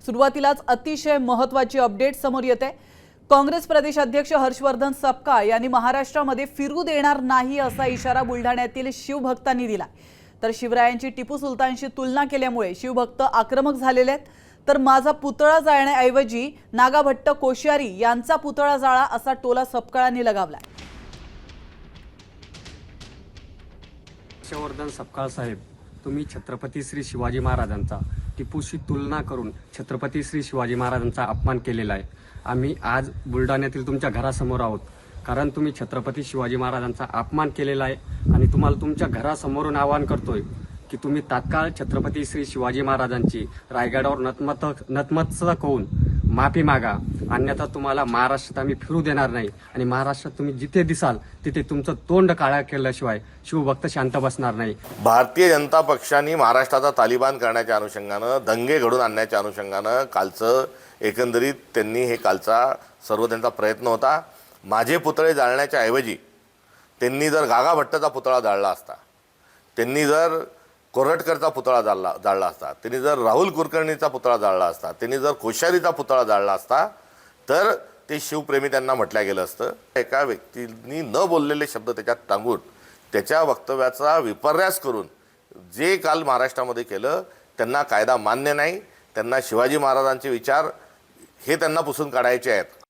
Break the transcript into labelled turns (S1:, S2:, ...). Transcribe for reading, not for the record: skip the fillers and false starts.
S1: सुरुवातीलाच अतिशय महत्त्वाची अपडेट समोर येते। काँग्रेस प्रदेशाध्यक्ष हर्षवर्धन सपकाळ यांनी महाराष्ट्रामध्ये फिरू देणार नाही असा इशारा बुलढाण्यातील शिवभक्तांनी दिला। तर शिवरायांची टिपू सुलतानशी तुलना केल्यामुळे शिवभक्त आक्रमक झालेले आहेत। तर माझा पुतळा जाळण्याऐवजी नागा भट्ट कोश्यारी यांचा पुतळा जाळा असा टोला सपकाळांनी लगावला।
S2: हर्षवर्धन सपकाळ साहेब, तुम्ही छत्रपती श्री शिवाजी महाराजांचा टिपूशी तुलना करून छत्रपती श्री शिवाजी महाराजांचा अपमान केलेला आहे। आम्ही आज बुलढाण्यातील तुमच्या घरासमोर आहोत, कारण तुम्ही छत्रपती शिवाजी महाराजांचा अपमान केलेला आहे आणि तुम्हाला तुमच्या घरासमोरून आवाहन करतोय की तुम्ही तात्काळ छत्रपती श्री शिवाजी महाराजांची रायगडावर नतमस्तक होऊन माफी मागा, अन्यथा तुम्हाला महाराष्ट्रात आम्ही फिरू देणार नाही आणि महाराष्ट्रात तुम्ही जिथे दिसाल तिथे तुमचं तोंड काळा केल्याशिवाय शिवभक्त शांत बसणार नाही।
S3: भारतीय जनता पक्षाने महाराष्ट्राचा तालिबान करण्याच्या अनुषंगानं, दंगे घडून आणण्याच्या अनुषंगानं कालचं एकंदरीत त्यांनी हे कालचा सर्व त्यांचा प्रयत्न होता। माझे पुतळे जाळण्याच्या ऐवजी त्यांनी जर गागा भट्टचा पुतळा जाळला असता, त्यांनी जर कोरटकरचा पुतळा जाळला असता, त्यांनी जर राहुल कुलकर्णीचा पुतळा जाळला असता, त्यांनी जर कोश्यारीचा पुतळा जाळला असता, तर ते शिवप्रेमी त्यांना म्हटलं गेलं असतं। एका व्यक्तींनी न बोललेले शब्द त्याच्यात टांगून त्याच्या वक्तव्याचा विपर्यास करून जे काल महाराष्ट्रामध्ये केलं, त्यांना कायदा मान्य नाही। त्यांना शिवाजी महाराजांचे विचार हे त्यांना पुसून काढायचे आहेत।